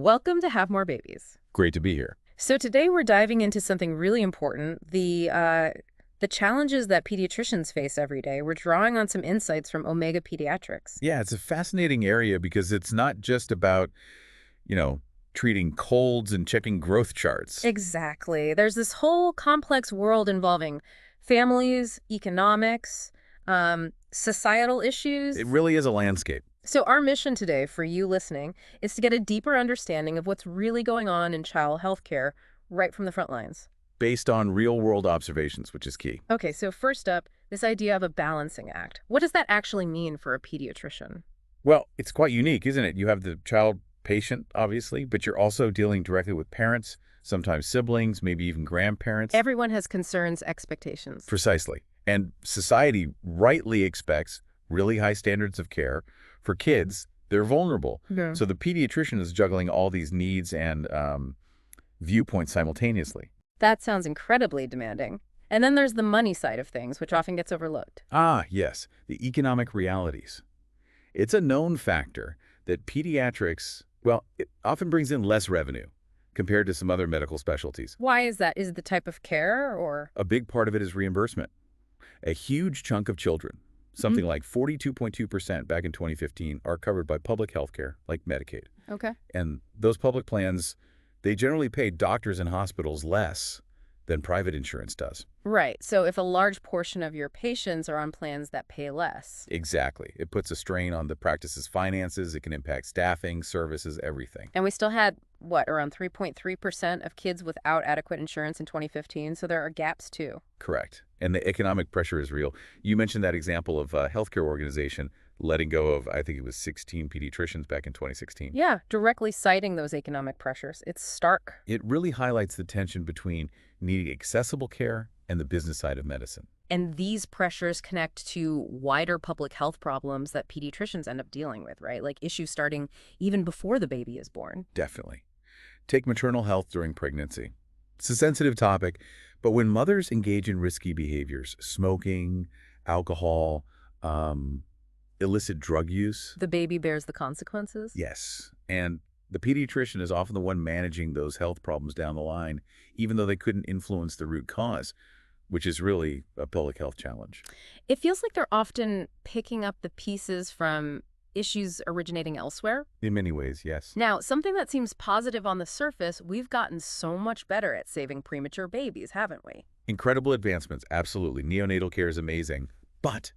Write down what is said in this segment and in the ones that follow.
Welcome to Have More Babies. Great to be here. So today we're diving into something really important, the challenges that pediatricians face every day. We're drawing on some insights from Omega Pediatrics. Yeah, it's a fascinating area because it's not just about, you know, treating colds and checking growth charts. Exactly. There's this whole complex world involving families, economics, societal issues. It really is a landscape. So our mission today for you listening is to get a deeper understanding of what's really going on in child health care right from the front lines. Based on real-world observations, which is key. Okay, so first up, this idea of a balancing act. What does that actually mean for a pediatrician? Well, it's quite unique, isn't it? You have the child patient, obviously, but you're also dealing directly with parents, sometimes siblings, maybe even grandparents. Everyone has concerns, expectations. Precisely. And society rightly expects really high standards of care. For kids, they're vulnerable. Yeah. So the pediatrician is juggling all these needs and viewpoints simultaneously. That sounds incredibly demanding. And then there's the money side of things, which often gets overlooked. Ah, yes, the economic realities. It's a known factor that pediatrics, well, it often brings in less revenue compared to some other medical specialties. Why is that? Is it the type of care or? A big part of it is reimbursement. A huge chunk of children, something like 42.2% back in 2015, are covered by public health care, like Medicaid. Okay. And those public plans, they generally pay doctors and hospitals less than private insurance does. Right. So if a large portion of your patients are on plans that pay less. Exactly. It puts a strain on the practice's finances. It can impact staffing, services, everything. And we still had, what, around 3.3% of kids without adequate insurance in 2015, so there are gaps too. Correct. And the economic pressure is real. You mentioned that example of a healthcare organization letting go of, I think it was 16 pediatricians back in 2016. Yeah, directly citing those economic pressures. It's stark. It really highlights the tension between needing accessible care and the business side of medicine. And these pressures connect to wider public health problems that pediatricians end up dealing with, right? Like issues starting even before the baby is born. Definitely. Take maternal health during pregnancy. It's a sensitive topic, but when mothers engage in risky behaviors, smoking, alcohol, illicit drug use. The baby bears the consequences? Yes. And the pediatrician is often the one managing those health problems down the line, even though they couldn't influence the root cause, which is really a public health challenge. It feels like they're often picking up the pieces from issues originating elsewhere. In many ways, yes. Now, something that seems positive on the surface, we've gotten so much better at saving premature babies, haven't we? Incredible advancements, absolutely. Neonatal care is amazing. But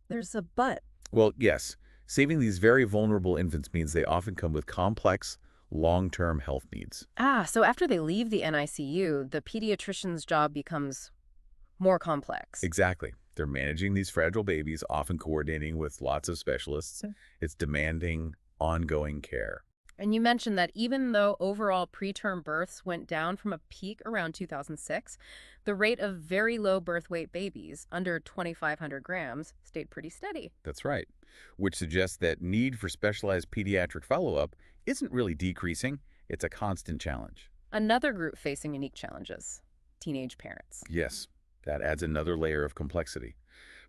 There's a but. well, yes, saving these very vulnerable infants means they often come with complex, long-term health needs. So after they leave the NICU, the pediatrician's job becomes more complex. Exactly. They're managing these fragile babies, often coordinating with lots of specialists. It's demanding, ongoing care. And you mentioned that even though overall preterm births went down from a peak around 2006, the rate of very low birth weight babies, under 2,500 grams, stayed pretty steady. That's right, which suggests that need for specialized pediatric follow-up isn't really decreasing. It's a constant challenge. Another group facing unique challenges, teenage parents. Yes, that adds another layer of complexity.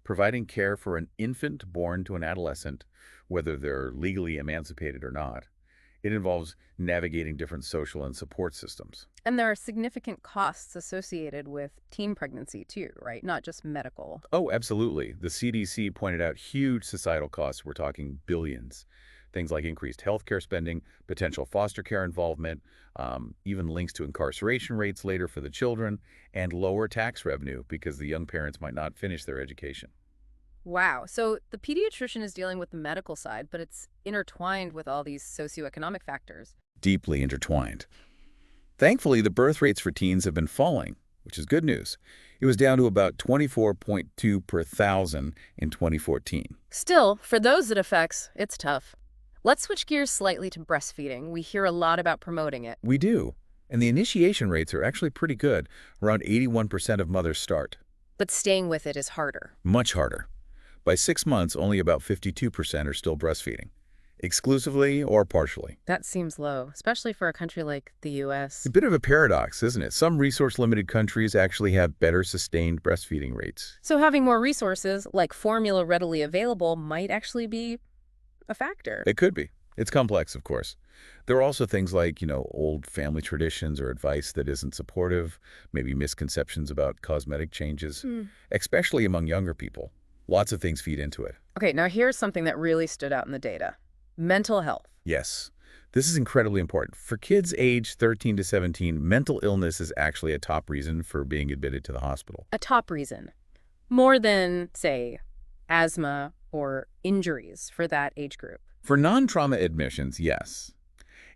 Providing care for an infant born to an adolescent, whether they're legally emancipated or not, it involves navigating different social and support systems. And there are significant costs associated with teen pregnancy too, right? Not just medical. Oh, absolutely. The CDC pointed out huge societal costs. We're talking billions. Things like increased healthcare spending, potential foster care involvement, even links to incarceration rates later for the children, and lower tax revenue because the young parents might not finish their education. Wow. So the pediatrician is dealing with the medical side, but it's intertwined with all these socioeconomic factors. Deeply intertwined. Thankfully, the birth rates for teens have been falling, which is good news. It was down to about 24.2 per thousand in 2014. Still, for those it affects, it's tough. Let's switch gears slightly to breastfeeding. We hear a lot about promoting it. We do. And the initiation rates are actually pretty good. Around 81% of mothers start. But staying with it is harder. Much harder. By 6 months, only about 52% are still breastfeeding, exclusively or partially. That seems low, especially for a country like the U.S. It's a bit of a paradox, isn't it? Some resource-limited countries actually have better sustained breastfeeding rates. So having more resources, like formula readily available, might actually be a factor. It could be. It's complex, of course. There are also things like, old family traditions or advice that isn't supportive, maybe misconceptions about cosmetic changes, Hmm. especially among younger people. Lots of things feed into it. Okay, now here's something that really stood out in the data. Mental health. Yes, this is incredibly important. For kids aged 13 to 17, mental illness is actually a top reason for being admitted to the hospital. A top reason. More than, say, asthma or injuries for that age group. For non-trauma admissions, yes.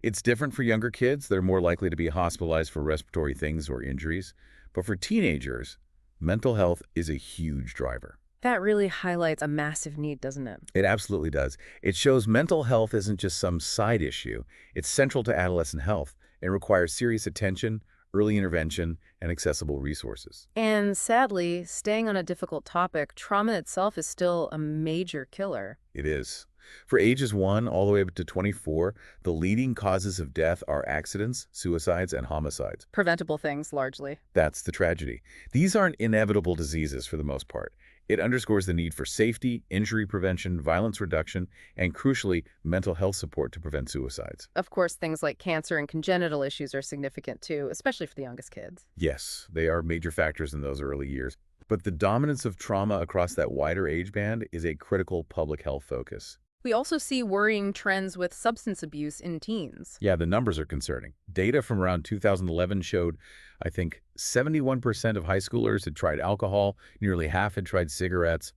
It's different for younger kids. They're more likely to be hospitalized for respiratory things or injuries. But for teenagers, mental health is a huge driver. That really highlights a massive need, doesn't it? It absolutely does. It shows mental health isn't just some side issue. It's central to adolescent health and requires serious attention, early intervention, and accessible resources. And sadly, staying on a difficult topic, trauma itself is still a major killer. It is. For ages 1 all the way up to 24, the leading causes of death are accidents, suicides, and homicides. Preventable things, largely. That's the tragedy. These aren't inevitable diseases for the most part. It underscores the need for safety, injury prevention, violence reduction, and crucially, mental health support to prevent suicides. Of course, things like cancer and congenital issues are significant too, especially for the youngest kids. Yes, they are major factors in those early years. But the dominance of trauma across that wider age band is a critical public health focus. We also see worrying trends with substance abuse in teens. Yeah, the numbers are concerning. Data from around 2011 showed, I think, 71% of high schoolers had tried alcohol, nearly half had tried cigarettes,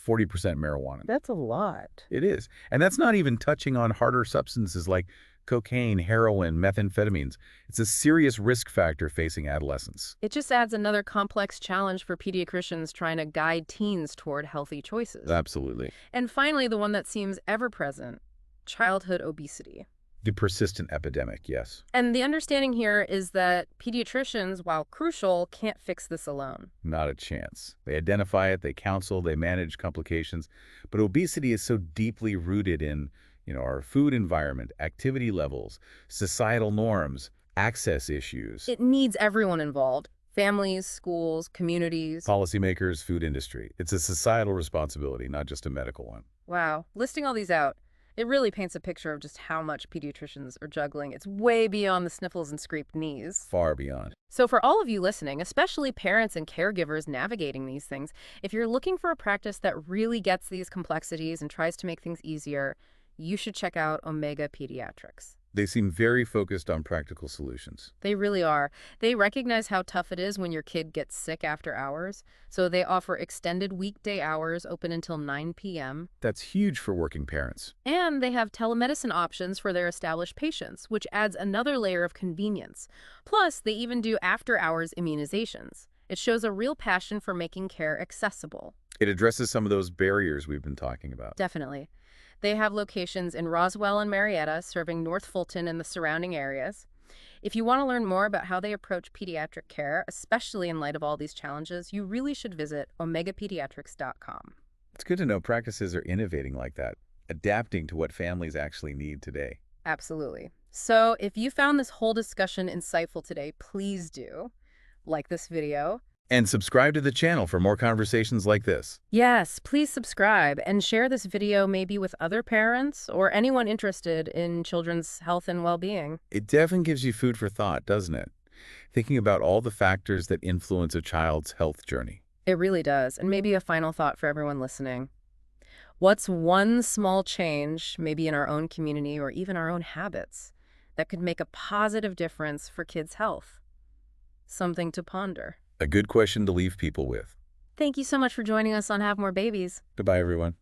40% marijuana. That's a lot. It is. And that's not even touching on harder substances like cocaine, heroin, methamphetamines. It's a serious risk factor facing adolescents. It just adds another complex challenge for pediatricians trying to guide teens toward healthy choices. Absolutely. And finally, the one that seems ever-present, childhood obesity. The persistent epidemic, yes. And the understanding here is that pediatricians, while crucial, can't fix this alone. Not a chance. They identify it, they counsel, they manage complications. But obesity is so deeply rooted in our food environment, activity levels, societal norms, access issues. It needs everyone involved. Families, schools, communities. Policymakers, food industry. It's a societal responsibility, not just a medical one. Wow. Listing all these out, it really paints a picture of just how much pediatricians are juggling. It's way beyond the sniffles and scraped knees. Far beyond. So for all of you listening, especially parents and caregivers navigating these things, if you're looking for a practice that really gets these complexities and tries to make things easier, you should check out Omega Pediatrics. They seem very focused on practical solutions. They really are. They recognize how tough it is when your kid gets sick after hours, so they offer extended weekday hours open until 9 p.m. That's huge for working parents. And they have telemedicine options for their established patients, which adds another layer of convenience. Plus, they even do after-hours immunizations. It shows a real passion for making care accessible. It addresses some of those barriers we've been talking about. Definitely. They have locations in Roswell and Marietta, serving North Fulton and the surrounding areas. If you want to learn more about how they approach pediatric care, especially in light of all these challenges, you really should visit omegapediatrics.com. It's good to know practices are innovating like that, adapting to what families actually need today. Absolutely. So if you found this whole discussion insightful today, please do like this video. And subscribe to the channel for more conversations like this. Yes, please subscribe and share this video maybe with other parents or anyone interested in children's health and well-being. It definitely gives you food for thought, doesn't it? Thinking about all the factors that influence a child's health journey. It really does. And maybe a final thought for everyone listening. What's one small change, maybe in our own community or even our own habits, that could make a positive difference for kids' health? Something to ponder. A good question to leave people with. Thank you so much for joining us on Have More Babies. Goodbye, everyone.